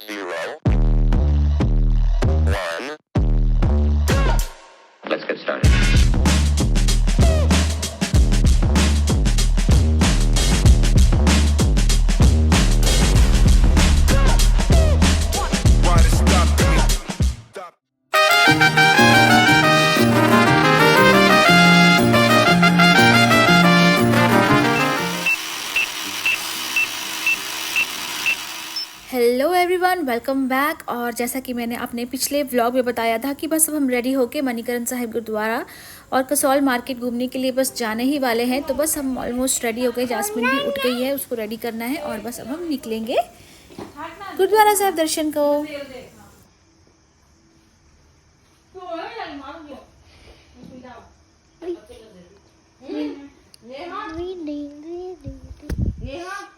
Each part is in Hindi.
0, 1. Let's get started. Why to stop me? Stop. Hello everyone, welcome back. और जैसा कि मैंने अपने पिछले व्लॉग में बताया था कि बस अब हम रेडी होके मणिकरण साहिब गुरुद्वारा और कसौल मार्केट घूमने के लिए बस जाने ही वाले हैं। तो बस हम ऑलमोस्ट रेडी हो गए। जासमीन भी उठ गई है, उसको रेडी करना है और बस अब हम निकलेंगे गुरुद्वारा साहिब दर्शन को।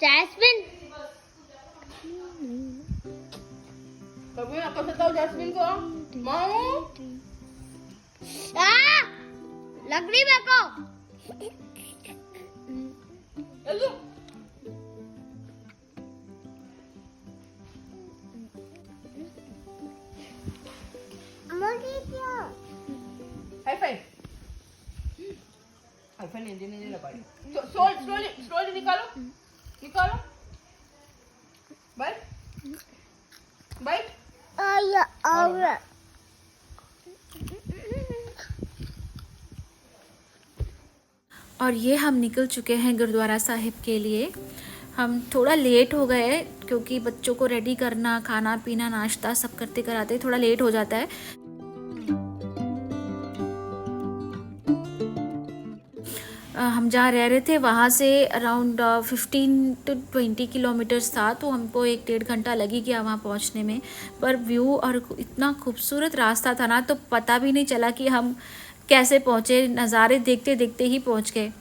जैस्मिन कभी ना कर सकता हूँ जैस्मिन को माऊ लग रही मेरे को। हेलो हाई फाइव नहीं लगा स्लोली निकालो बाइट और ये हम निकल चुके हैं गुरुद्वारा साहिब के लिए। हम थोड़ा लेट हो गए क्योंकि बच्चों को रेडी करना, खाना पीना, नाश्ता सब करते कराते थोड़ा लेट हो जाता है। हम जहाँ रह रहे थे वहाँ से अराउंड 15 to 20 किलोमीटर्स था, तो हमको 1-1.5 घंटा लगी गया वहाँ पहुँचने में। पर व्यू और इतना खूबसूरत रास्ता था ना, तो पता भी नहीं चला कि हम कैसे पहुँचे। नज़ारे देखते देखते ही पहुँच गए।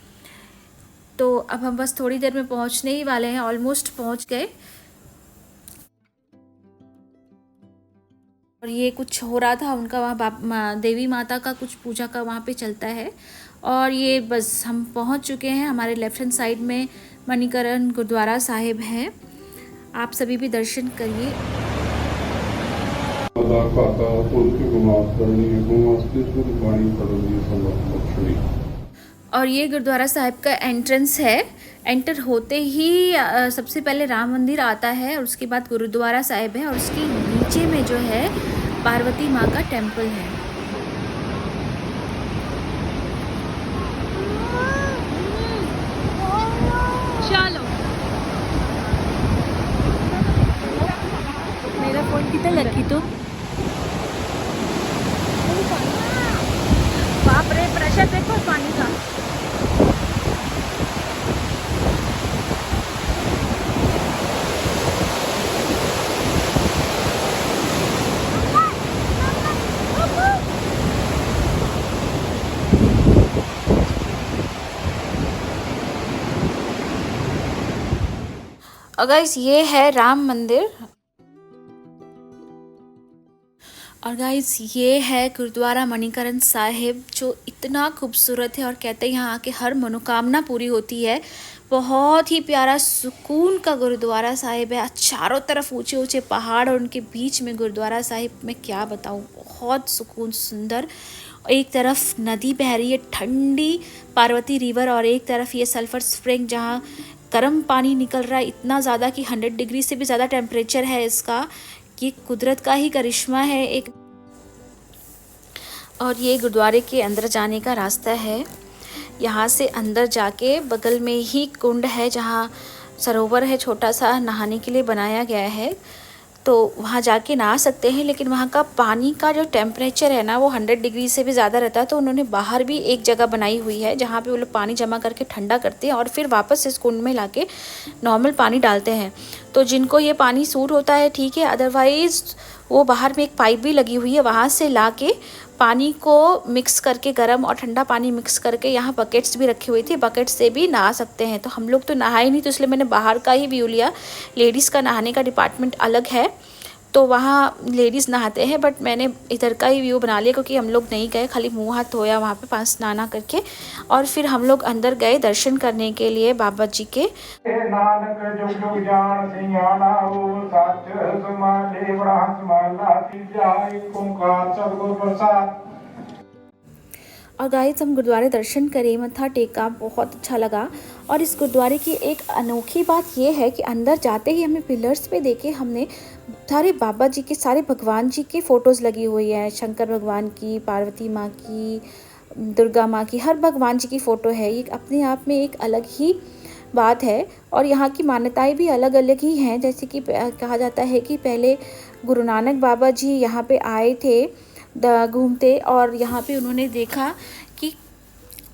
तो अब हम बस थोड़ी देर में पहुँचने ही वाले हैं, ऑलमोस्ट पहुँच गए। और ये कुछ हो रहा था उनका वहाँ देवी माता का कुछ पूजा का वहाँ पे चलता है। और ये बस हम पहुँच चुके हैं। हमारे लेफ्ट हैंड साइड में मणिकरण गुरुद्वारा साहिब है। आप सभी भी दर्शन करिए। और ये गुरुद्वारा साहिब का एंट्रेंस है। एंटर होते ही सबसे पहले राम मंदिर आता है और उसके बाद गुरुद्वारा साहिब है और उसके नीचे में जो है पार्वती माँ का टेम्पल है। चलो, मेरा फोन कितना लगी तुम? बाप रे, प्रेशर देखो पानी का। और गाइस, ये है राम मंदिर। और गाइस, ये है गुरुद्वारा मणिकरण साहिब, जो इतना खूबसूरत है और कहते हैं यहाँ आके हर मनोकामना पूरी होती है। बहुत ही प्यारा सुकून का गुरुद्वारा साहिब है। चारों तरफ ऊंचे ऊंचे पहाड़ और उनके बीच में गुरुद्वारा साहिब में क्या बताऊँ, बहुत सुकून, सुंदर। एक तरफ नदी बह रही है ठंडी पार्वती रिवर, और एक तरफ ये सल्फर स्प्रिंग जहाँ गर्म पानी निकल रहा है इतना ज़्यादा कि 100 डिग्री से भी ज़्यादा टेम्परेचर है इसका। ये कुदरत का ही करिश्मा है एक। और ये गुरुद्वारे के अंदर जाने का रास्ता है। यहाँ से अंदर जाके बगल में ही कुंड है जहाँ सरोवर है, छोटा सा नहाने के लिए बनाया गया है। तो वहाँ जाके नहा सकते हैं, लेकिन वहाँ का पानी का जो टेम्परेचर है ना वो 100 डिग्री से भी ज़्यादा रहता है। तो उन्होंने बाहर भी एक जगह बनाई हुई है जहाँ पे वो लोग पानी जमा करके ठंडा करते हैं और फिर वापस इस कुंड में लाके नॉर्मल पानी डालते हैं। तो जिनको ये पानी सूट होता है ठीक है, अदरवाइज़ वो बाहर में एक पाइप भी लगी हुई है, वहाँ से ला के पानी को मिक्स करके, गर्म और ठंडा पानी मिक्स करके, यहाँ बकेट्स भी रखी हुई थी, बकेट से भी नहा सकते हैं। तो हम लोग तो नहाए नहीं, तो इसलिए मैंने बाहर का ही व्यू लिया। लेडीज़ का नहाने का डिपार्टमेंट अलग है, तो वहाँ लेडीज़ नहाते हैं, बट मैंने इधर का ही व्यू बना लिया क्योंकि हम लोग नहीं गए, खाली मुँह हाथ धोया वहाँ पे पास स्नाना करके। और फिर हम लोग अंदर गए दर्शन करने के लिए बाबा जी के। नानक जुग जुग जान सियाना हो सच समाले ब्रह्म समाला जाय ओंकार सतगुर प्रसाद। और गाइस हम गुरुद्वारे दर्शन करे, मत्था टेका, बहुत अच्छा लगा। और इस गुरुद्वारे की एक अनोखी बात ये है कि अंदर जाते ही हमें पिलर्स पे देखे हमने सारे बाबा जी के, सारे भगवान जी की फ़ोटोज़ लगी हुई है। शंकर भगवान की, पार्वती माँ की, दुर्गा माँ की, हर भगवान जी की फ़ोटो है। ये अपने आप में एक अलग ही बात है। और यहाँ की मान्यताएं भी अलग अलग ही हैं। जैसे कि कहा जाता है कि पहले गुरु नानक बाबा जी यहाँ पे आए थे घूमते, और यहाँ पे उन्होंने देखा कि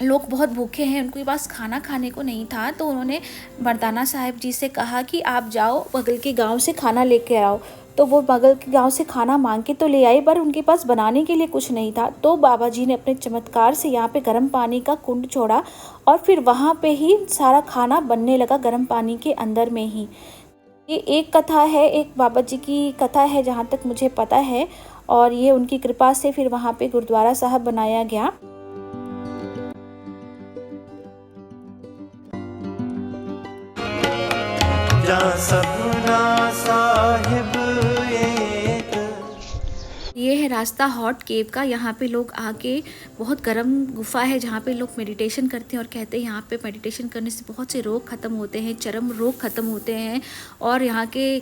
लोग बहुत भूखे हैं, उनके पास खाना खाने को नहीं था। तो उन्होंने मर्दाना साहिब जी से कहा कि आप जाओ बगल के गांव से खाना लेके आओ। तो वो बगल के गांव से खाना मांग के तो ले आई, पर उनके पास बनाने के लिए कुछ नहीं था। तो बाबा जी ने अपने चमत्कार से यहाँ पे गर्म पानी का कुंड छोड़ा, और फिर वहाँ पे ही सारा खाना बनने लगा गर्म पानी के अंदर में ही। ये एक कथा है, एक बाबा जी की कथा है जहाँ तक मुझे पता है। और ये उनकी कृपा से फिर वहाँ पे गुरुद्वारा साहब बनाया गया। ये है रास्ता हॉट केव का। यहाँ पे लोग आके, बहुत गर्म गुफा है जहाँ पे लोग मेडिटेशन करते हैं और कहते हैं यहाँ पे मेडिटेशन करने से बहुत से रोग ख़त्म होते हैं, चर्म रोग ख़त्म होते हैं। और यहाँ के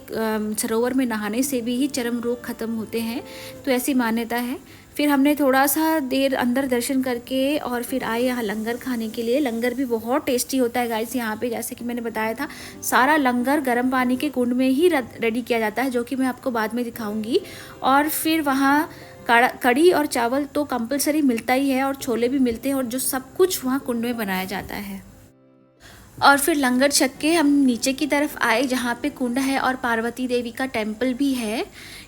सरोवर में नहाने से भी ही चर्म रोग ख़त्म होते हैं, तो ऐसी मान्यता है। फिर हमने थोड़ा सा देर अंदर दर्शन करके और फिर आए यहाँ लंगर खाने के लिए। लंगर भी बहुत टेस्टी होता है गाइस यहाँ पे। जैसे कि मैंने बताया था, सारा लंगर गर्म पानी के कुंड में ही रेडी किया जाता है, जो कि मैं आपको बाद में दिखाऊंगी। और फिर वहाँ कड़ी और चावल तो कंपलसरी मिलता ही है, और छोले भी मिलते हैं, और जो सब कुछ वहाँ कुंड में बनाया जाता है। और फिर लंगर छक के हम नीचे की तरफ आए जहाँ पे कुंड है और पार्वती देवी का टेम्पल भी है।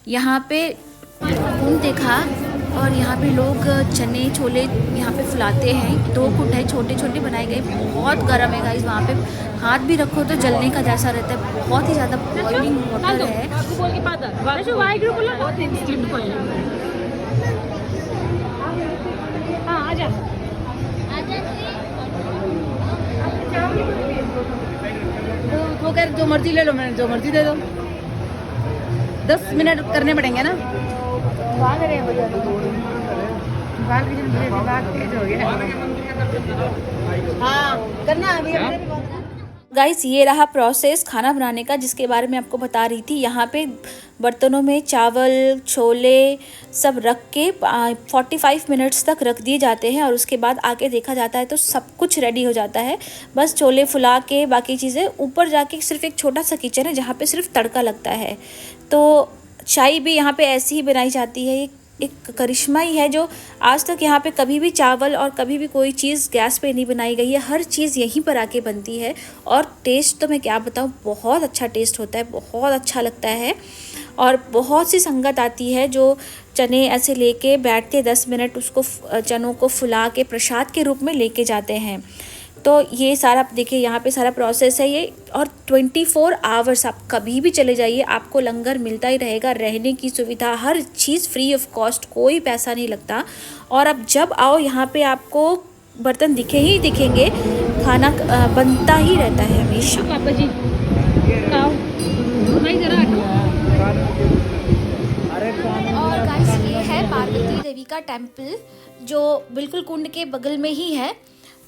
यहाँ पे कुंड देखा, और यहाँ पे लोग चने छोले यहाँ पे फुलाते हैं। 2 कुंड है, छोटे छोटे बनाए गए। बहुत गर्म है गाइस, वहाँ पे हाथ भी रखो तो जलने का जैसा रहता है। बहुत ही ज़्यादा बॉइलिंग वाटर है। वो कह जो मर्जी ले लो, मैंने जो मर्जी दे दो। 10 मिनट करने पड़ेंगे ना। हाँ करना अभी। गाइस ये रहा प्रोसेस खाना बनाने का, जिसके बारे में आपको बता रही थी। यहाँ पे बर्तनों में चावल छोले सब रख के 45 मिनट्स तक रख दिए जाते हैं, और उसके बाद आके देखा जाता है तो सब कुछ रेडी हो जाता है। बस छोले फुला के बाकी चीज़ें ऊपर जाके सिर्फ एक छोटा सा किचन है जहाँ पे सिर्फ तड़का लगता है। तो चाय भी यहाँ पे ऐसी ही बनाई जाती है। एक करिश्मा ही है जो आज तक यहाँ पे कभी भी चावल और कभी भी कोई चीज़ गैस पे नहीं बनाई गई है। हर चीज़ यहीं पर आके बनती है, और टेस्ट तो मैं क्या बताऊँ, बहुत अच्छा टेस्ट होता है, बहुत अच्छा लगता है। और बहुत सी संगत आती है जो चने ऐसे लेके बैठते 10 मिनट उसको चनों को फुला के प्रसाद के रूप में लेके जाते हैं। तो ये सारा देखिए यहाँ पे सारा प्रोसेस है ये। और 24 आवर्स आप कभी भी चले जाइए, आपको लंगर मिलता ही रहेगा, रहने की सुविधा, हर चीज़ फ्री ऑफ कॉस्ट, कोई पैसा नहीं लगता। और अब जब आओ यहाँ पे आपको बर्तन दिखे ही दिखेंगे, खाना बनता ही रहता है हमेशा। पापा जी और गाइस ये है पार्वती देवी का टेम्पल, जो बिल्कुल कुंड के बगल में ही है।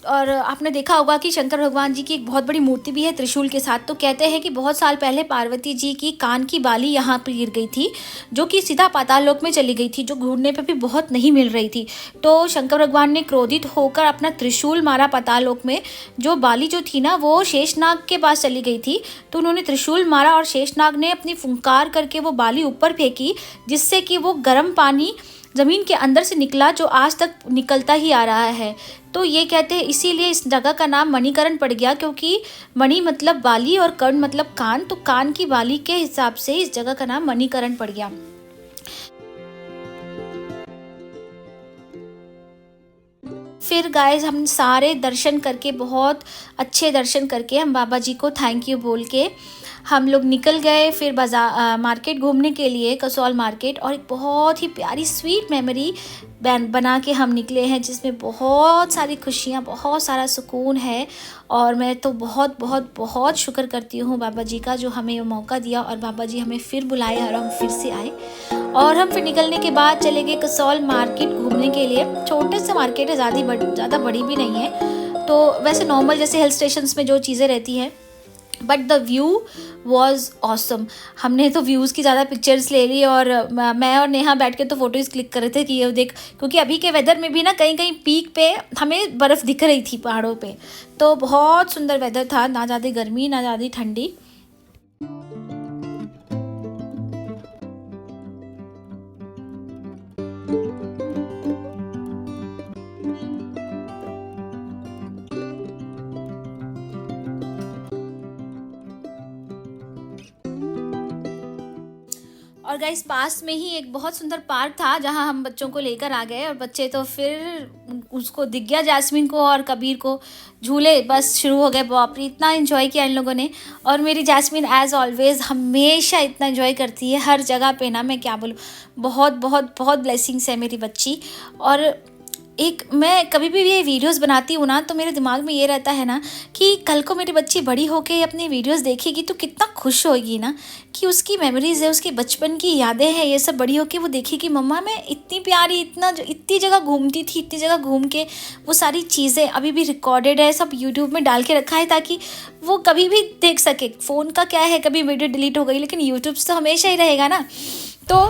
और आपने देखा होगा कि शंकर भगवान जी की एक बहुत बड़ी मूर्ति भी है त्रिशूल के साथ। तो कहते हैं कि बहुत साल पहले पार्वती जी की कान की बाली यहाँ पर गिर गई थी, जो कि सीधा पाताल लोक में चली गई थी, जो ढूंढने पे भी बहुत नहीं मिल रही थी। तो शंकर भगवान ने क्रोधित होकर अपना त्रिशूल मारा पाताल लोक में। जो बाली जो थी ना, वो शेषनाग के पास चली गई थी, तो उन्होंने त्रिशूल मारा और शेषनाग ने अपनी फुंकार करके वो बाली ऊपर फेंकी, जिससे कि वो गर्म पानी ज़मीन के अंदर से निकला, जो आज तक निकलता ही आ रहा है। तो ये कहते हैं इसीलिए इस जगह का नाम मणिकरण पड़ गया, क्योंकि मणि मतलब बाली और कर्ण मतलब कान, तो कान की बाली के हिसाब से इस जगह का नाम मणिकरण पड़ गया। फिर गाइस हम सारे दर्शन करके, बहुत अच्छे दर्शन करके, हम बाबा जी को थैंक यू बोल के हम लोग निकल गए फिर बाजार मार्केट घूमने के लिए, कसौल मार्केट। और एक बहुत ही प्यारी स्वीट मेमोरी बना के हम निकले हैं, जिसमें बहुत सारी खुशियाँ, बहुत सारा सुकून है। और मैं तो बहुत बहुत बहुत शुक्र करती हूँ बाबा जी का, जो हमें ये मौका दिया और बाबा जी हमें फिर बुलाए और हम फिर से आए। और हम फिर निकलने के बाद चले गए कसौल मार्केट घूमने के लिए। छोटे से मार्केट है, ज़्यादा बड़ी भी नहीं है, तो वैसे नॉर्मल जैसे हिल स्टेशंस में जो चीज़ें रहती हैं, but the view was awesome. हमने तो व्यूज़ की ज़्यादा पिक्चर्स ले ली और मैं और नेहा बैठ के तो फ़ोटोज़ क्लिक कर रहे थे कि ये देख, क्योंकि अभी के वेदर में भी ना कहीं कहीं पीक पे हमें बर्फ़ दिख रही थी पहाड़ों पे। तो बहुत सुंदर वेदर था, ना ज़्यादा गर्मी ना ज़्यादा ठंडी। और गाइस पास में ही एक बहुत सुंदर पार्क था जहां हम बच्चों को लेकर आ गए, और बच्चे तो फिर उसको दिख गया जैस्मिन को और कबीर को, झूले बस शुरू हो गए। बाप रे, इतना एंजॉय किया इन लोगों ने। और मेरी जैस्मिन एज़ ऑलवेज़ हमेशा इतना एंजॉय करती है हर जगह पे ना, मैं क्या बोलूँ, बहुत बहुत बहुत ब्लेसिंग्स है मेरी बच्ची। और एक मैं कभी भी ये वीडियोस बनाती हूँ ना, तो मेरे दिमाग में ये रहता है ना कि कल को मेरी बच्ची बड़ी होके अपनी वीडियोस देखेगी तो कितना खुश होगी ना, कि उसकी मेमोरीज़ है, उसके बचपन की यादें हैं, ये सब बड़ी होके वो देखेगी मम्मा मैं इतनी प्यारी, इतनी जगह घूमती थी, इतनी जगह घूम के वो सारी चीज़ें अभी भी रिकॉर्डेड है, सब यूट्यूब में डाल के रखा है ताकि वो कभी भी देख सके। फ़ोन का क्या है, कभी वीडियो डिलीट हो गई, लेकिन यूट्यूब तो हमेशा ही रहेगा ना। तो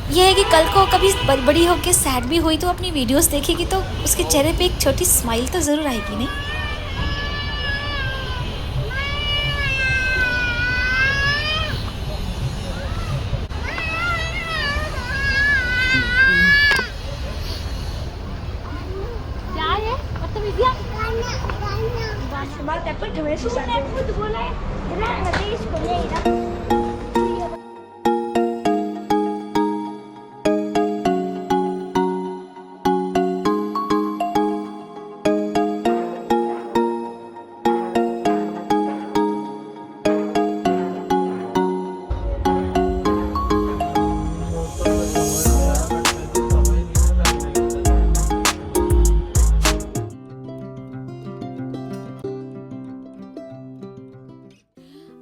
ये है कि कल को कभी बड़ी होकर सैड भी हुई तो अपनी वीडियोस देखेगी तो उसके चेहरे पे एक छोटी स्माइल तो ज़रूर आएगी, नहीं?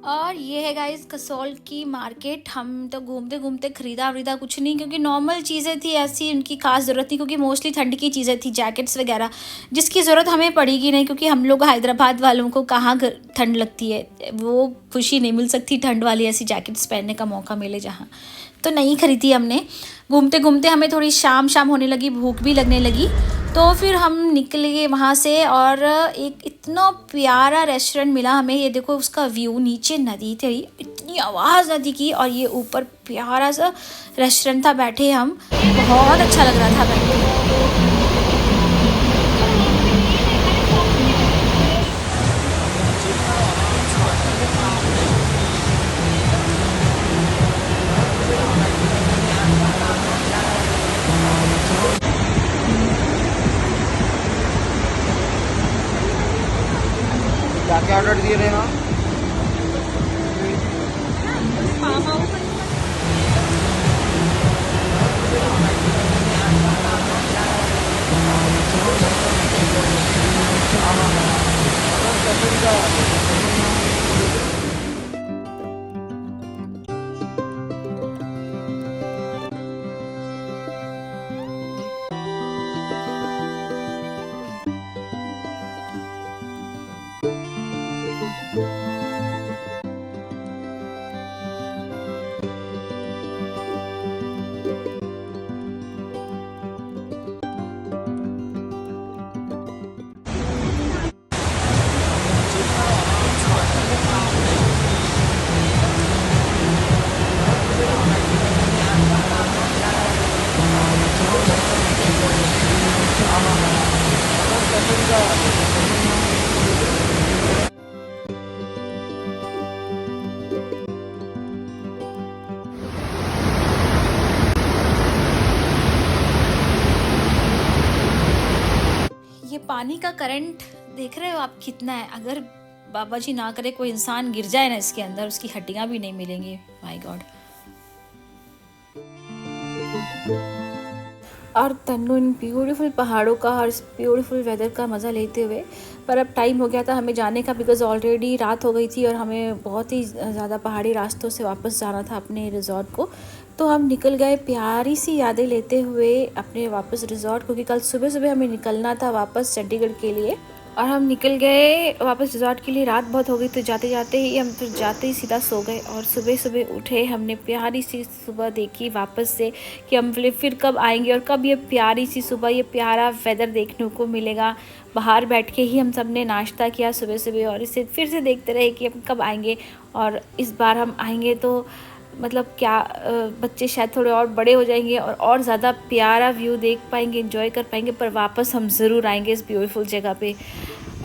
और ये है गाइस कसौल की मार्केट। हम तो घूमते घूमते ख़रीदा कुछ नहीं, क्योंकि नॉर्मल चीज़ें थी, ऐसी उनकी खास ज़रूरत नहीं, क्योंकि मोस्टली ठंड की चीज़ें थी, जैकेट्स वगैरह जिसकी ज़रूरत हमें पड़ेगी नहीं, क्योंकि हम लोग हैदराबाद वालों को कहाँ ठंड लगती है, वो खुशी नहीं मिल सकती ठंड वाली ऐसी जैकेट्स पहनने का मौका मिले जहाँ, तो नहीं खरीदी हमने। घूमते घूमते हमें थोड़ी शाम होने लगी, भूख भी लगने लगी, तो फिर हम निकले वहाँ से। और एक इतना प्यारा रेस्टोरेंट मिला हमें, ये देखो उसका व्यू, नीचे नदी थी, इतनी आवाज़ नदी की, और ये ऊपर प्यारा सा रेस्टोरेंट था। बैठे हम, बहुत अच्छा लग रहा था बैठ के। क्या ऑर्डर दिए थे ना? पानी का करंट देख रहे हो आप कितना है। अगर बाबा जी ना करे कोई इंसान गिर जाए ना इसके अंदर, उसकी हड्डियां भी नहीं मिलेंगी। My God. और तन्नू इन ब्यूटीफुल पहाड़ों का और इस ब्यूटीफुल वेदर का मज़ा लेते हुए, पर अब टाइम हो गया था हमें जाने का, बिकॉज़ ऑलरेडी रात हो गई थी और हमें बहुत ही ज़्यादा पहाड़ी रास्तों से वापस जाना था अपने रिज़ॉर्ट को। तो हम निकल गए प्यारी सी यादें लेते हुए अपने वापस रिज़ॉर्ट, क्योंकि कल सुबह सुबह हमें निकलना था वापस चंडीगढ़ के लिए। और हम निकल गए वापस रिज़ॉर्ट के लिए। रात बहुत हो गई तो जाते जाते ही हम फिर जाते ही सीधा सो गए, और सुबह सुबह उठे, हमने प्यारी सी सुबह देखी वापस से कि हम फिर कब आएंगे और कब ये प्यारी सी सुबह, ये प्यारा वेदर देखने को मिलेगा। बाहर बैठ के ही हम सब ने नाश्ता किया सुबह सुबह, और इसे फिर से देखते रहे कि हम कब आएंगे। और इस बार हम आएंगे तो मतलब क्या, बच्चे शायद थोड़े और बड़े हो जाएंगे और ज़्यादा प्यारा व्यू देख पाएंगे, एंजॉय कर पाएंगे, पर वापस हम ज़रूर आएंगे इस ब्यूटीफुल जगह पे।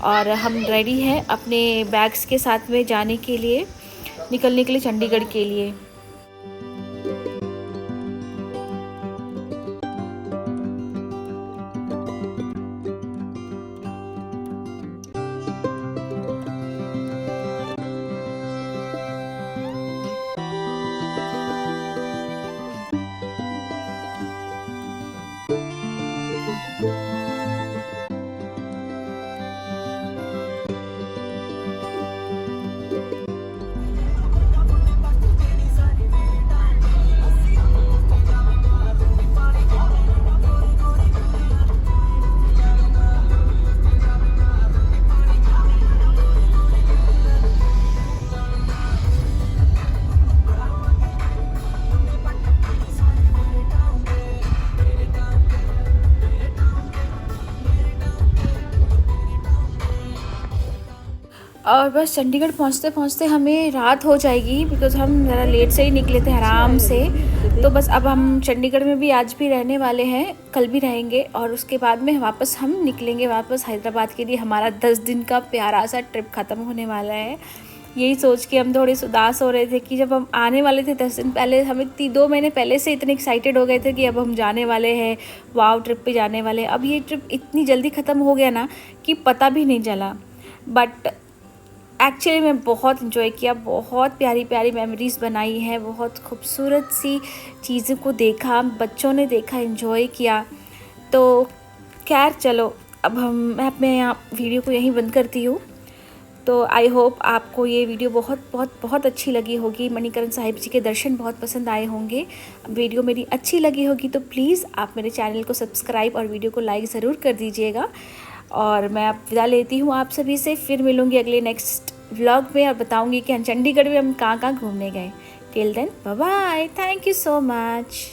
और हम रेडी हैं अपने बैग्स के साथ में जाने के लिए, निकलने के लिए चंडीगढ़ के लिए। और बस चंडीगढ़ पहुंचते पहुंचते हमें रात हो जाएगी, बिकॉज़ हम ज़रा लेट से ही निकले थे आराम से। तो बस अब हम चंडीगढ़ में भी आज भी रहने वाले हैं, कल भी रहेंगे, और उसके बाद में वापस हम निकलेंगे वापस हैदराबाद के लिए। हमारा 10 दिन का प्यारा सा ट्रिप ख़त्म होने वाला है। यही सोच के हम थोड़े उदास हो रहे थे कि जब हम आने वाले थे 10 दिन पहले, हमें 2 महीने पहले से इतने एक्साइटेड हो गए थे कि अब हम जाने वाले हैं, वाव ट्रिप पे जाने वाले हैं। अब ये ट्रिप इतनी जल्दी ख़त्म हो गया ना कि पता भी नहीं चला। बट एक्चुअली मैं बहुत इन्जॉय किया, बहुत प्यारी प्यारी मेमोरीज़ बनाई हैं, बहुत खूबसूरत सी चीज़ों को देखा, बच्चों ने देखा, इन्जॉय किया। तो खैर चलो, अब मैं अपने यहाँ वीडियो को यहीं बंद करती हूँ। तो आई होप आपको ये वीडियो बहुत बहुत बहुत अच्छी लगी होगी। मणिकरण साहिब जी के दर्शन बहुत पसंद आए होंगे। वीडियो मेरी अच्छी लगी होगी तो प्लीज़ आप मेरे चैनल को सब्सक्राइब और वीडियो को लाइक ज़रूर कर दीजिएगा। और मैं अब विदा लेती हूँ आप सभी से, फिर मिलूँगी अगले नेक्स्ट व्लॉग में और बताऊँगी कि चंडीगढ़ में हम कहाँ कहाँ घूमने गए। Till then bye bye, thank you so much.